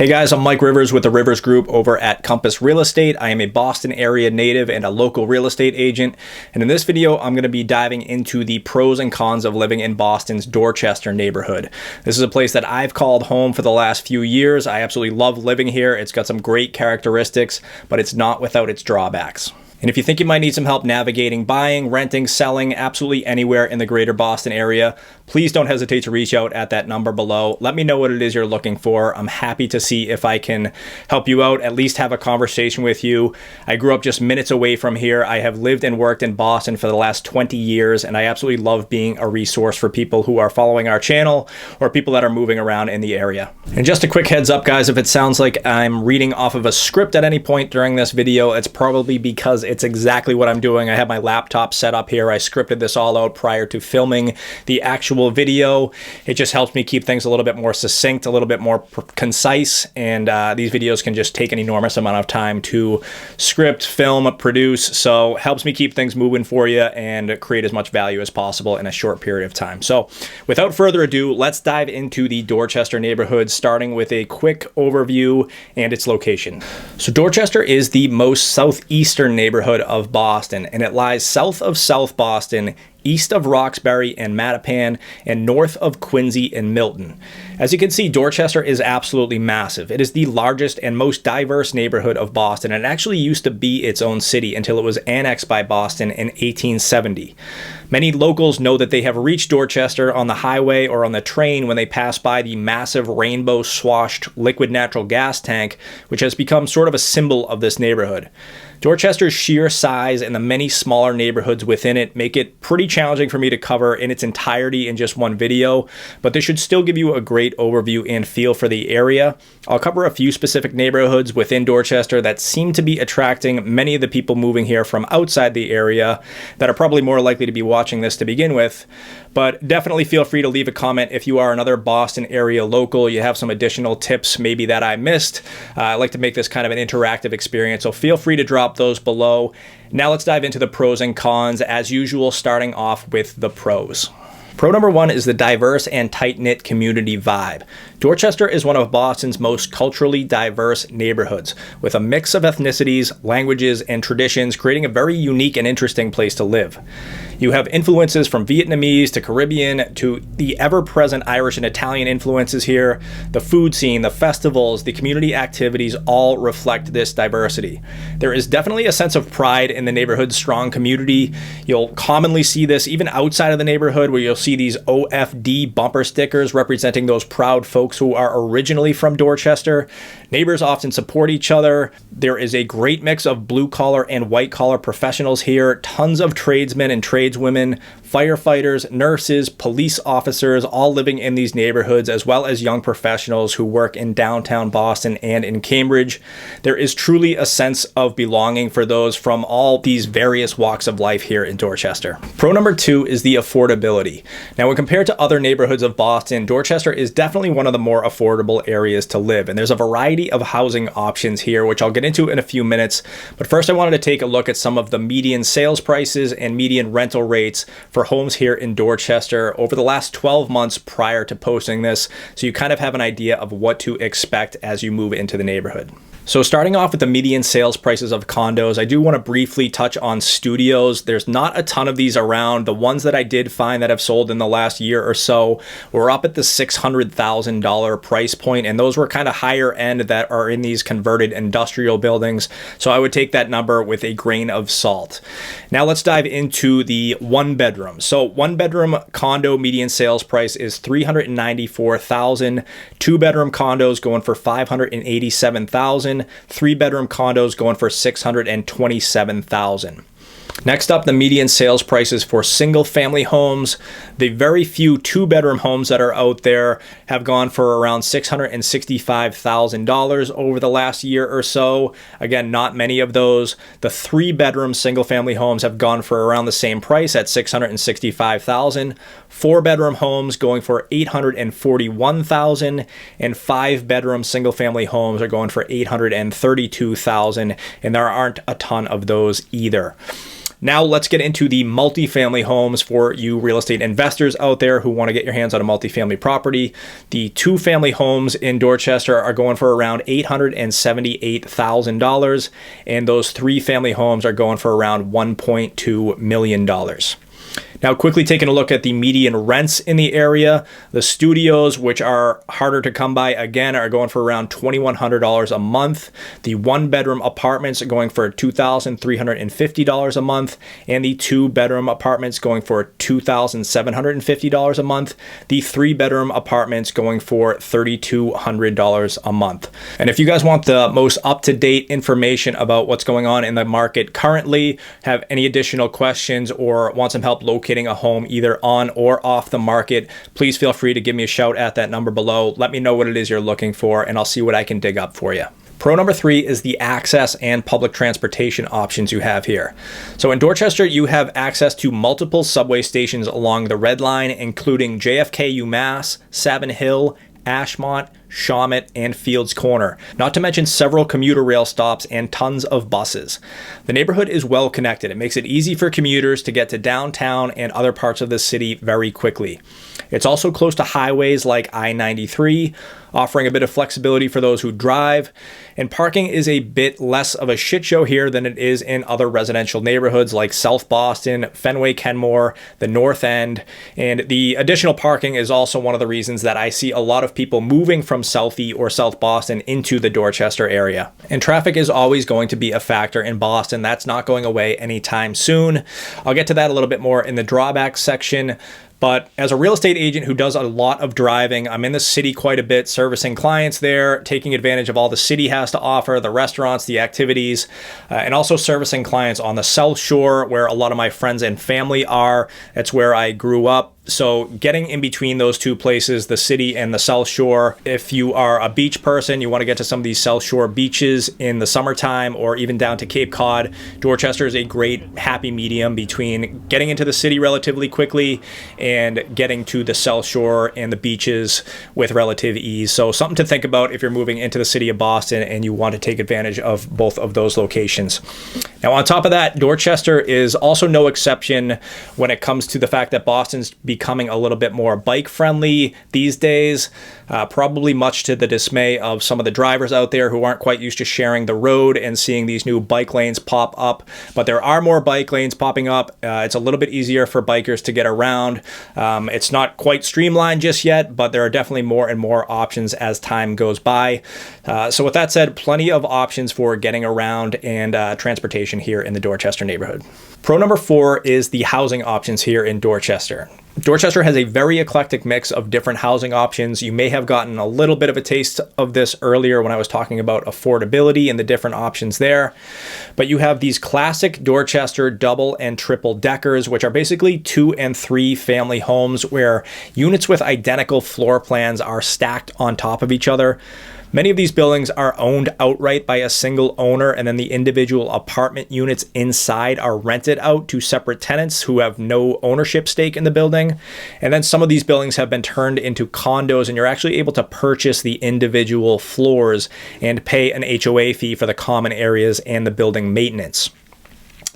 Hey guys, I'm Mike Rivers with the Rivers Group over at Compass Real Estate. I am a Boston area native and a local real estate agent. And in this video, I'm going to be diving into the pros and cons of living in Boston's Dorchester neighborhood. This is a place that I've called home for the last few years. I absolutely love living here. It's got some great characteristics, but it's not without its drawbacks. And if you think you might need some help navigating buying, renting, selling, absolutely anywhere in the greater Boston area, please don't hesitate to reach out at that number below. Let me know what it is you're looking for. I'm happy to see if I can help you out, at least have a conversation with you. I grew up just minutes away from here. I have lived and worked in Boston for the last 20 years, and I absolutely love being a resource for people who are following our channel or people that are moving around in the area. And just a quick heads up, guys, if it sounds like I'm reading off of a script at any point during this video, it's probably because it's exactly what I'm doing. I have my laptop set up here. I scripted this all out prior to filming the actual video. It just helps me keep things a little bit more succinct, a little bit more concise, and these videos can just take an enormous amount of time to script, film, produce, so helps me keep things moving for you and create as much value as possible in a short period of time. So without further ado, let's dive into the Dorchester neighborhood, starting with a quick overview and its location. So Dorchester is the most southeastern neighborhood of Boston, and it lies south of South Boston, east of Roxbury and Mattapan, and north of Quincy and Milton. As you can see, Dorchester is absolutely massive. It is the largest and most diverse neighborhood of Boston, and it actually used to be its own city until it was annexed by Boston in 1870. Many locals know that they have reached Dorchester on the highway or on the train when they pass by the massive rainbow-swashed liquid natural gas tank, which has become sort of a symbol of this neighborhood. Dorchester's sheer size and the many smaller neighborhoods within it make it pretty challenging for me to cover in its entirety in just one video, but this should still give you a great overview and feel for the area. I'll cover a few specific neighborhoods within Dorchester that seem to be attracting many of the people moving here from outside the area that are probably more likely to be watching this to begin with. But definitely feel free to leave a comment if you are another Boston area local. You have some additional tips maybe that I missed. I like to make this kind of an interactive experience, so feel free to drop those below. Now let's dive into the pros and cons, as usual, starting off with the pros. Pro number one is the diverse and tight-knit community vibe. Dorchester is one of Boston's most culturally diverse neighborhoods, with a mix of ethnicities, languages, and traditions, creating a very unique and interesting place to live. You have influences from Vietnamese to Caribbean to the ever-present Irish and Italian influences here. The food scene, the festivals, the community activities all reflect this diversity. There is definitely a sense of pride in the neighborhood's strong community. You'll commonly see this even outside of the neighborhood, where you'll see these OFD bumper stickers representing those proud folks who are originally from Dorchester. Neighbors often support each other. There is a great mix of blue-collar and white-collar professionals here, tons of tradesmen and tradeswomen, firefighters, nurses, police officers, all living in these neighborhoods, as well as young professionals who work in downtown Boston and in Cambridge. There is truly a sense of belonging for those from all these various walks of life here in Dorchester. Pro number two is the affordability. Now, when compared to other neighborhoods of Boston, Dorchester is definitely one of the more affordable areas to live, and there's a variety of housing options here, which I'll get into in a few minutes. But first, I wanted to take a look at some of the median sales prices and median rental rates for homes here in Dorchester over the last 12 months prior to posting this, so you kind of have an idea of what to expect as you move into the neighborhood. So starting off with the median sales prices of condos, I do want to briefly touch on studios. There's not a ton of these around. The ones that I did find that have sold in the last year or so were up at the $600,000 price point, and those were kind of higher end that are in these converted industrial buildings. So I would take that number with a grain of salt. Now let's dive into the one bedroom. So one bedroom condo median sales price is $394,000. Two bedroom condos going for $587,000. Three bedroom condos going for $627,000. Next up, the median sales prices for single family homes. The very few two bedroom homes that are out there have gone for around $665,000 over the last year or so. Again, not many of those. The three bedroom single family homes have gone for around the same price at $665,000. Four bedroom homes going for $841,000, and five bedroom single family homes are going for $832,000, and there aren't a ton of those either. Now let's get into the multifamily homes for you real estate investors out there who want to get your hands on a multifamily property. The 2-family homes in Dorchester are going for around $878,000, and those 3-family homes are going for around $1.2 million. Now, quickly taking a look at the median rents in the area, the studios, which are harder to come by, again, are going for around $2,100 a month. The 1-bedroom apartments are going for $2,350 a month, and the 2-bedroom apartments going for $2,750 a month. The 3-bedroom apartments going for $3,200 a month. And if you guys want the most up-to-date information about what's going on in the market currently, have any additional questions, or want some help locating a home either on or off the market, please feel free to give me a shout at that number below. Let me know what it is you're looking for, and I'll see what I can dig up for you. Pro number 3 is the access and public transportation options you have here. So in Dorchester, you have access to multiple subway stations along the Red Line, including JFK UMass, Savin Hill, Ashmont, Shawmut, and Fields Corner, not to mention several commuter rail stops and tons of buses. The neighborhood is well connected. It makes it easy for commuters to get to downtown and other parts of the city very quickly. It's also close to highways like I-93, offering a bit of flexibility for those who drive. And parking is a bit less of a shit show here than it is in other residential neighborhoods like South Boston, Fenway Kenmore, the North End. And the additional parking is also one of the reasons that I see a lot of people moving from Southie or South Boston into the Dorchester area. And traffic is always going to be a factor in Boston. That's not going away anytime soon. I'll get to that a little bit more in the drawbacks section. But as a real estate agent who does a lot of driving, I'm in the city quite a bit, servicing clients there, taking advantage of all the city has to offer, the restaurants, the activities, and also servicing clients on the South Shore, where a lot of my friends and family are. That's where I grew up. So getting in between those two places, the city and the South Shore, if you are a beach person, you want to get to some of these South Shore beaches in the summertime or even down to Cape Cod, Dorchester is a great happy medium between getting into the city relatively quickly and getting to the South Shore and the beaches with relative ease. So something to think about if you're moving into the city of Boston and you want to take advantage of both of those locations. Now, on top of that, Dorchester is also no exception when it comes to the fact that Boston's becoming a little bit more bike friendly these days, probably much to the dismay of some of the drivers out there who aren't quite used to sharing the road and seeing these new bike lanes pop up. But there are more bike lanes popping up. It's a little bit easier for bikers to get around. It's not quite streamlined just yet, but there are definitely more and more options as time goes by. So with that said, plenty of options for getting around and transportation here in the Dorchester neighborhood. Pro number 4 is the housing options here in Dorchester. Dorchester has a very eclectic mix of different housing options. You may have gotten a little bit of a taste of this earlier when I was talking about affordability and the different options there. But you have these classic Dorchester double and triple deckers, which are basically 2 and 3 family homes where units with identical floor plans are stacked on top of each other. Many of these buildings are owned outright by a single owner, and then the individual apartment units inside are rented out to separate tenants who have no ownership stake in the building. And then some of these buildings have been turned into condos, and you're actually able to purchase the individual floors and pay an HOA fee for the common areas and the building maintenance.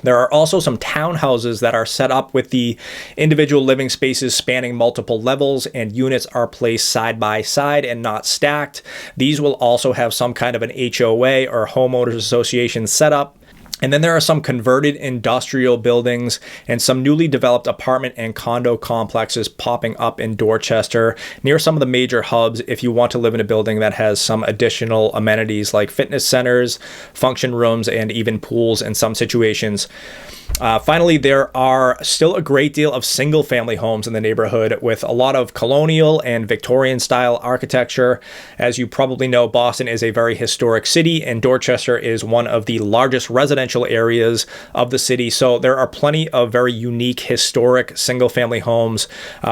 There are also some townhouses that are set up with the individual living spaces spanning multiple levels, and units are placed side by side and not stacked. These will also have some kind of an HOA or homeowners association set up. And then there are some converted industrial buildings and some newly developed apartment and condo complexes popping up in Dorchester near some of the major hubs if you want to live in a building that has some additional amenities like fitness centers, function rooms, and even pools in some situations. Finally, there are still a great deal of single family homes in the neighborhood with a lot of colonial and Victorian style architecture. As you probably know, Boston is a very historic city, and Dorchester is one of the largest residential areas of the city. So there are plenty of very unique historic single family homes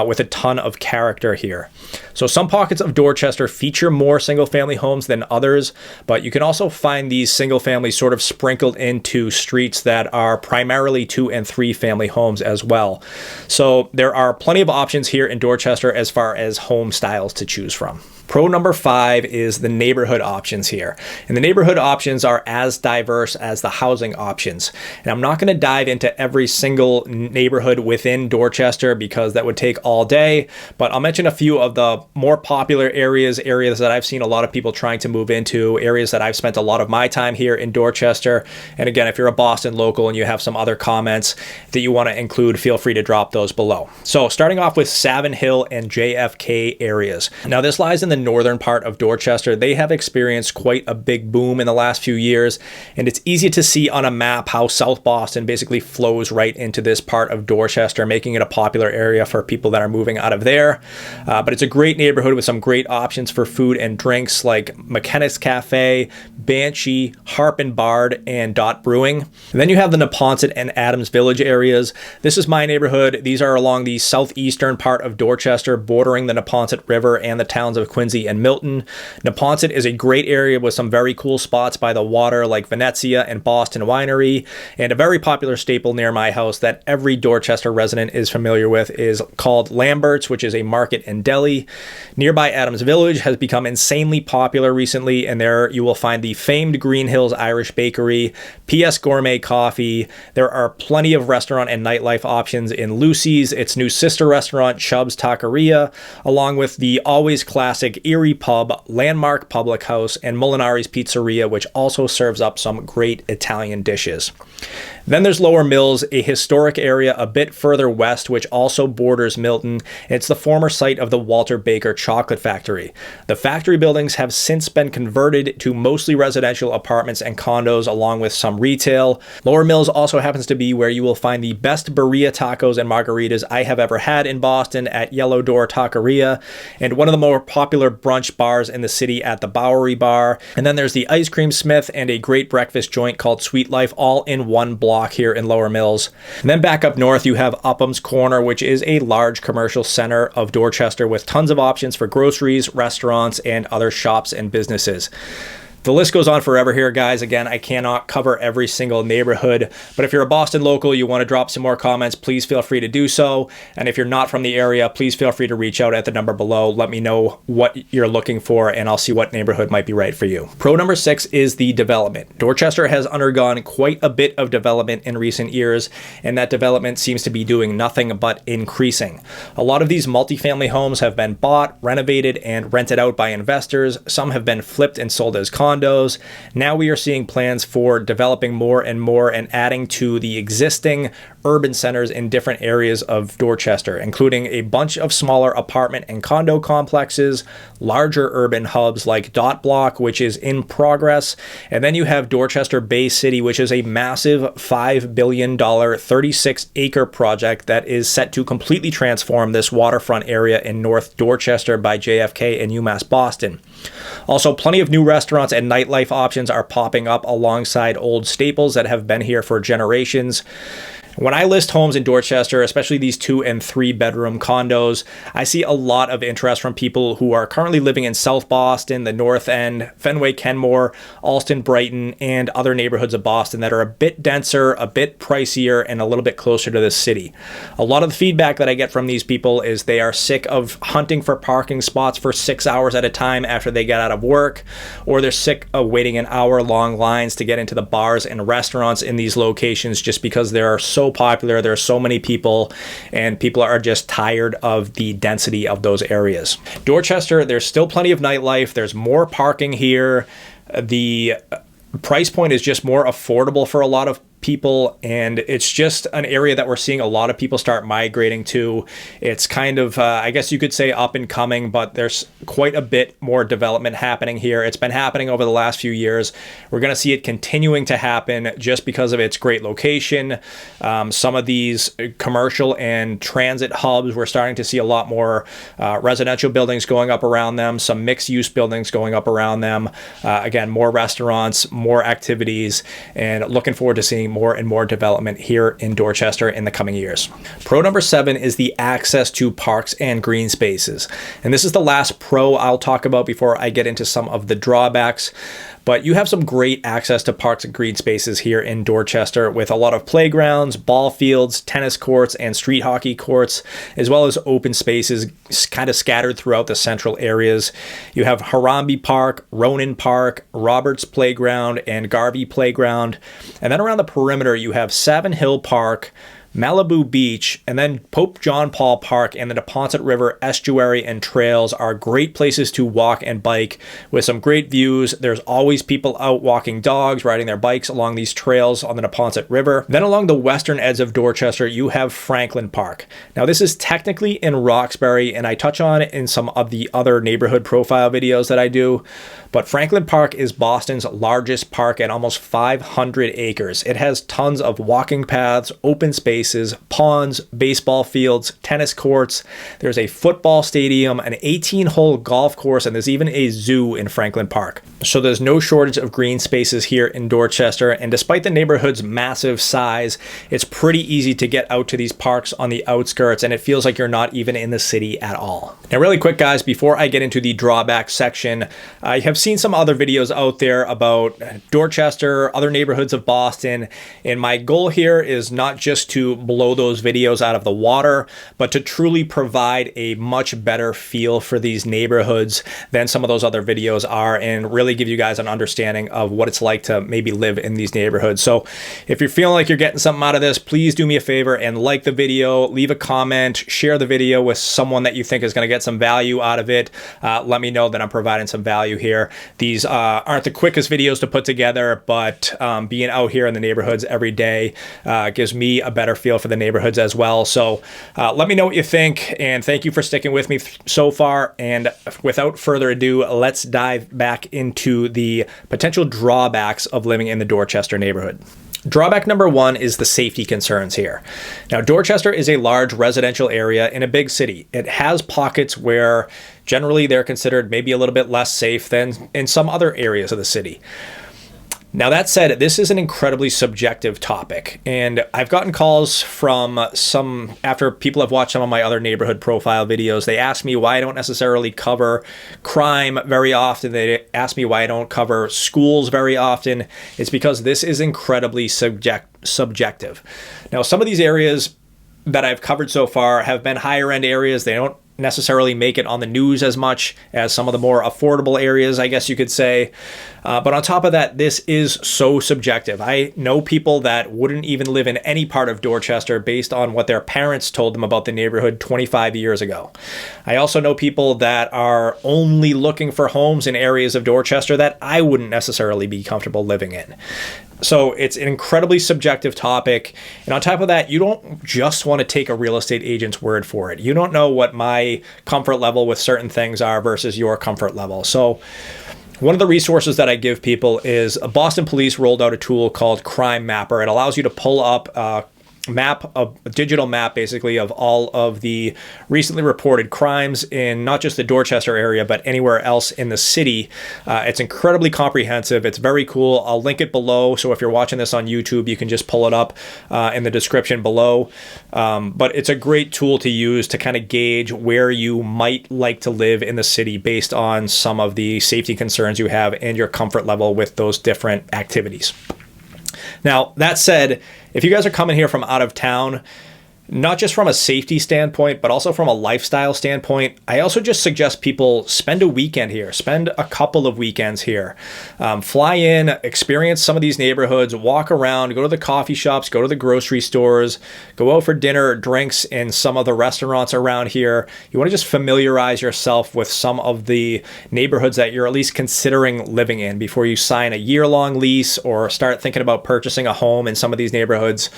with a ton of character here. So some pockets of Dorchester feature more single family homes than others, but you can also find these single families sort of sprinkled into streets that are primarily primarily 2 and 3 family homes as well. So there are plenty of options here in Dorchester as far as home styles to choose from. Pro number 5 is the neighborhood options here. And the neighborhood options are as diverse as the housing options. And I'm not going to dive into every single neighborhood within Dorchester because that would take all day, but I'll mention a few of the more popular areas that I've seen a lot of people trying to move into, areas that I've spent a lot of my time here in Dorchester. And again, if you're a Boston local and you have some other comments that you want to include, feel free to drop those below. So starting off with Savin Hill and JFK areas. Now this lies in the northern part of Dorchester. They have experienced quite a big boom in the last few years, and it's easy to see on a map how South Boston basically flows right into this part of Dorchester, making it a popular area for people that are moving out of there. But it's a great neighborhood with some great options for food and drinks like McKenna's Cafe, Banshee, Harp and Bard, and Dot Brewing. And then you have the Neponset and Adams Village areas. This is my neighborhood. These are along the southeastern part of Dorchester, bordering the Neponset River and the towns of Quincy and Milton. Neponset is a great area with some very cool spots by the water like Venezia and Boston Winery, and a very popular staple near my house that every Dorchester resident is familiar with is called Lambert's, which is a market and deli. Nearby Adams Village has become insanely popular recently, and there you will find the famed Green Hills Irish Bakery, PS Gourmet Coffee. There are plenty of restaurant and nightlife options in Lucy's, its new sister restaurant, Chubb's Taqueria, along with the always classic Erie Pub, Landmark Public House, and Molinari's Pizzeria, which also serves up some great Italian dishes. Then there's Lower Mills, a historic area a bit further west, which also borders Milton. It's the former site of the Walter Baker Chocolate Factory. The factory buildings have since been converted to mostly residential apartments and condos, along with some retail. Lower Mills also happens to be where you will find the best birria tacos and margaritas I have ever had in Boston at Yellow Door Taqueria, and one of the more popular brunch bars in the city at the Bowery Bar. And then there's the Ice Cream Smith and a great breakfast joint called Sweet Life, all in one block here in Lower Mills. And then back up north, you have Upham's Corner, which is a large commercial center of Dorchester with tons of options for groceries, restaurants, and other shops and businesses. The list goes on forever here, guys. Again, I cannot cover every single neighborhood, but if you're a Boston local, you want to drop some more comments, please feel free to do so. And if you're not from the area, please feel free to reach out at the number below. Let me know what you're looking for, and I'll see what neighborhood might be right for you. Pro number 6 is the development. Dorchester has undergone quite a bit of development in recent years, and that development seems to be doing nothing but increasing. A lot of these multifamily homes have been bought, renovated, and rented out by investors. Some have been flipped and sold as condos. Now we are seeing plans for developing more and more and adding to the existing urban centers in different areas of Dorchester, including a bunch of smaller apartment and condo complexes, larger urban hubs like Dot Block, which is in progress, and then you have Dorchester Bay City, which is a massive $5 billion, 36-acre project that is set to completely transform this waterfront area in North Dorchester by JFK and UMass Boston. Also, plenty of new restaurants and nightlife options are popping up alongside old staples that have been here for generations. When I list homes in Dorchester, especially these 2 and 3 bedroom condos, I see a lot of interest from people who are currently living in South Boston, the North End, Fenway, Kenmore, Alston, Brighton, and other neighborhoods of Boston that are a bit denser, a bit pricier, and a little bit closer to the city. A lot of the feedback that I get from these people is they are sick of hunting for parking spots for 6 hours at a time after they get out of work, or they're sick of waiting in hour-long lines to get into the bars and restaurants in these locations just because there are so popular, there are so many people, and people are just tired of the density of those areas. Dorchester, there's still plenty of nightlife, there's more parking here, the price point is just more affordable for a lot of people, and it's just an area that we're seeing a lot of people start migrating to. It's kind of, I guess you could say up and coming, but there's quite a bit more development happening here. It's been happening over the last few years. We're going to see it continuing to happen just because of its great location. Some of these commercial and transit hubs, we're starting to see a lot more residential buildings going up around them, some mixed-use buildings going up around them. Again, more restaurants, more activities, and looking forward to seeing more and more development here in Dorchester in the coming years. Pro number 7 is the access to parks and green spaces. And this is the last pro I'll talk about before I get into some of the drawbacks. But you have some great access to parks and green spaces here in Dorchester with a lot of playgrounds, ball fields, tennis courts, and street hockey courts, as well as open spaces kind of scattered throughout the central areas. You have Harambee Park, Ronan Park, Roberts Playground, and Garvey Playground. And then around the perimeter, you have Savin Hill Park, Malibu Beach, and then Pope John Paul Park and the Neponset River estuary and trails are great places to walk and bike with some great views. There's always people out walking dogs, riding their bikes along these trails on the Neponset River. Then along the western edge of Dorchester, you have Franklin Park. Now this is technically in Roxbury, and I touch on it in some of the other neighborhood profile videos that I do. But Franklin Park is Boston's largest park at almost 500 acres. It has tons of walking paths, open spaces, ponds, baseball fields, tennis courts. There's a football stadium, an 18-hole golf course, and there's even a zoo in Franklin Park. So there's no shortage of green spaces here in Dorchester. And despite the neighborhood's massive size, it's pretty easy to get out to these parks on the outskirts, and it feels like you're not even in the city at all. Now, really quick, guys, before I get into the drawback section, I have seen some other videos out there about Dorchester, other neighborhoods of Boston, and my goal here is not just to blow those videos out of the water, but to truly provide a much better feel for these neighborhoods than some of those other videos are, and really give you guys an understanding of what it's like to maybe live in these neighborhoods. So if you're feeling like you're getting something out of this, please do me a favor and like the video, leave a comment, share the video with someone that you think is going to get some value out of it. Let me know that I'm providing some value here. These aren't the quickest videos to put together, but being out here in the neighborhoods every day gives me a better feel for the neighborhoods as well. So let me know what you think, and thank you for sticking with me so far. And without further ado, let's dive back into the potential drawbacks of living in the Dorchester neighborhood. Drawback number one is the safety concerns here. Now, Dorchester is a large residential area in a big city. It has pockets where generally they're considered maybe a little bit less safe than in some other areas of the city. Now, that said, this is an incredibly subjective topic, and I've gotten calls from after people have watched some of my other neighborhood profile videos. They ask me why I don't necessarily cover crime very often. They ask me why I don't cover schools very often. It's because this is incredibly subjective. Now, some of these areas that I've covered so far have been higher end areas. They don't necessarily make it on the news as much as some of the more affordable areas, I guess you could say. But on top of that, this is so subjective. I know people that wouldn't even live in any part of Dorchester based on what their parents told them about the neighborhood 25 years ago. I also know people that are only looking for homes in areas of Dorchester that I wouldn't necessarily be comfortable living in. So it's an incredibly subjective topic. And on top of that, you don't just want to take a real estate agent's word for it. You don't know what my comfort level with certain things are versus your comfort level. So one of the resources that I give people is Boston Police rolled out a tool called Crime Mapper. It allows you to pull up a digital map basically of all of the recently reported crimes in not just the Dorchester area, but anywhere else in the city. It's incredibly comprehensive. It's very cool. I'll link it below. So if you're watching this on YouTube, you can just pull it up in the description below. But it's a great tool to use to kind of gauge where you might like to live in the city based on some of the safety concerns you have and your comfort level with those different activities. Now, that said, if you guys are coming here from out of town, not just from a safety standpoint, but also from a lifestyle standpoint, I also just suggest people spend a weekend here, spend a couple of weekends here. Fly in, experience some of these neighborhoods, walk around, go to the coffee shops, go to the grocery stores, go out for dinner or drinks in some of the restaurants around here. You want to just familiarize yourself with some of the neighborhoods that you're at least considering living in before you sign a year-long lease or start thinking about purchasing a home in some of these neighborhoods.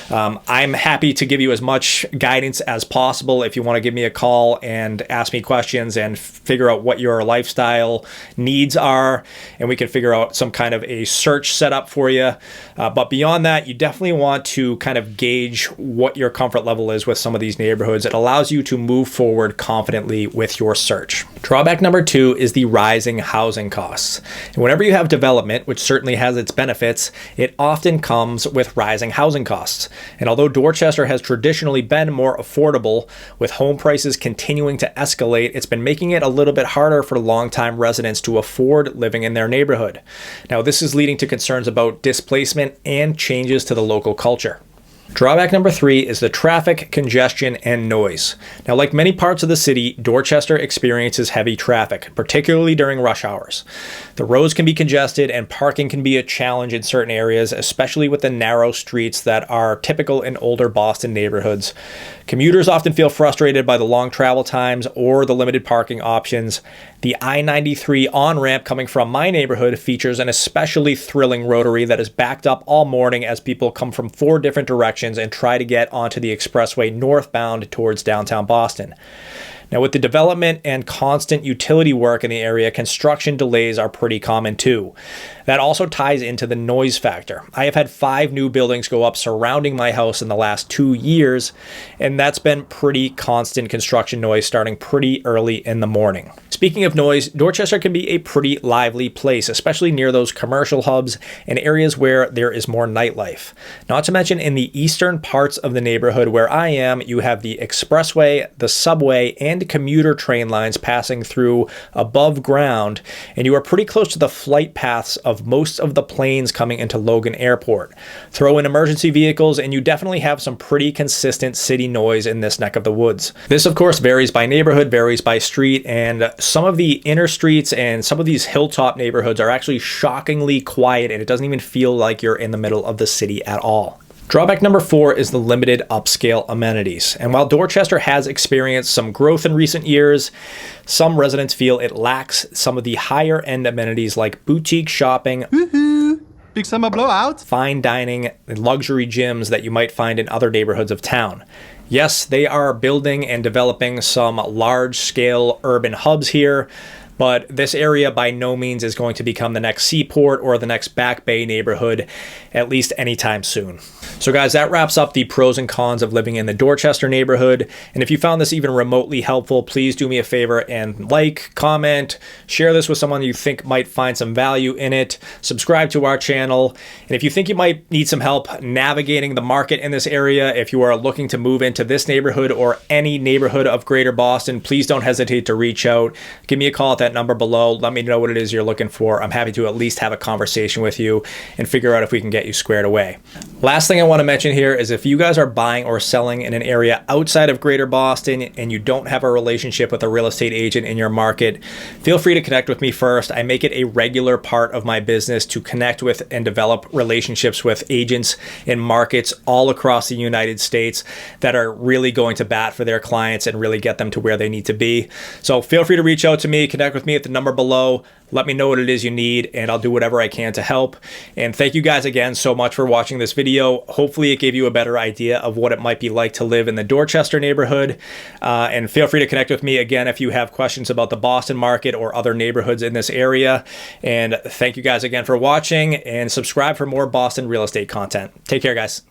I'm happy to give you as much guidance as possible if you want to give me a call and ask me questions and figure out what your lifestyle needs are, and we can figure out some kind of a search setup for you. But beyond that, you definitely want to kind of gauge what your comfort level is with some of these neighborhoods. It allows you to move forward confidently with your search. Drawback number 2 is the rising housing costs. And whenever you have development, which certainly has its benefits, it often comes with rising housing costs. And although Dorchester has traditionally been more affordable, with home prices continuing to escalate, it's been making it a little bit harder for longtime residents to afford living in their neighborhood. Now, this is leading to concerns about displacement and changes to the local culture. Drawback number 3 is the traffic, congestion, and noise. Now, like many parts of the city, Dorchester experiences heavy traffic, particularly during rush hours. The roads can be congested and parking can be a challenge in certain areas, especially with the narrow streets that are typical in older Boston neighborhoods. Commuters often feel frustrated by the long travel times or the limited parking options. The I-93 on-ramp coming from my neighborhood features an especially thrilling rotary that is backed up all morning as people come from 4 different directions and try to get onto the expressway northbound towards downtown Boston. Now, with the development and constant utility work in the area, construction delays are pretty common too. That also ties into the noise factor. I have had 5 new buildings go up surrounding my house in the last 2 years, and that's been pretty constant construction noise starting pretty early in the morning. Speaking of noise, Dorchester can be a pretty lively place, especially near those commercial hubs and areas where there is more nightlife. Not to mention in the eastern parts of the neighborhood where I am, you have the expressway, the subway, and commuter train lines passing through above ground, and you are pretty close to the flight paths of most of the planes coming into Logan Airport. Throw in emergency vehicles and you definitely have some pretty consistent city noise in this neck of the woods. This of course varies by neighborhood, varies by street, and some of the inner streets and some of these hilltop neighborhoods are actually shockingly quiet and it doesn't even feel like you're in the middle of the city at all. Drawback number 4 is the limited upscale amenities. And while Dorchester has experienced some growth in recent years, some residents feel it lacks some of the higher end amenities like boutique shopping, big summer blowout, fine dining, and luxury gyms that you might find in other neighborhoods of town. Yes, they are building and developing some large-scale urban hubs here, but this area by no means is going to become the next Seaport or the next Back Bay neighborhood, at least anytime soon. So guys, that wraps up the pros and cons of living in the Dorchester neighborhood. And if you found this even remotely helpful, please do me a favor and like, comment, share this with someone you think might find some value in it, subscribe to our channel. And if you think you might need some help navigating the market in this area, if you are looking to move into this neighborhood or any neighborhood of Greater Boston, please don't hesitate to reach out. Give me a call at that number below. Let me know what it is you're looking for. I'm happy to at least have a conversation with you and figure out if we can get you squared away. Last thing I want to mention here is if you guys are buying or selling in an area outside of Greater Boston and you don't have a relationship with a real estate agent in your market, feel free to connect with me first. I make it a regular part of my business to connect with and develop relationships with agents in markets all across the United States that are really going to bat for their clients and really get them to where they need to be. So feel free to reach out to me, connect with me at the number below. Let me know what it is you need and I'll do whatever I can to help. And thank you guys again so much for watching this video. Hopefully it gave you a better idea of what it might be like to live in the Dorchester neighborhood. And feel free to connect with me again if you have questions about the Boston market or other neighborhoods in this area. And thank you guys again for watching and subscribe for more Boston real estate content. Take care, guys.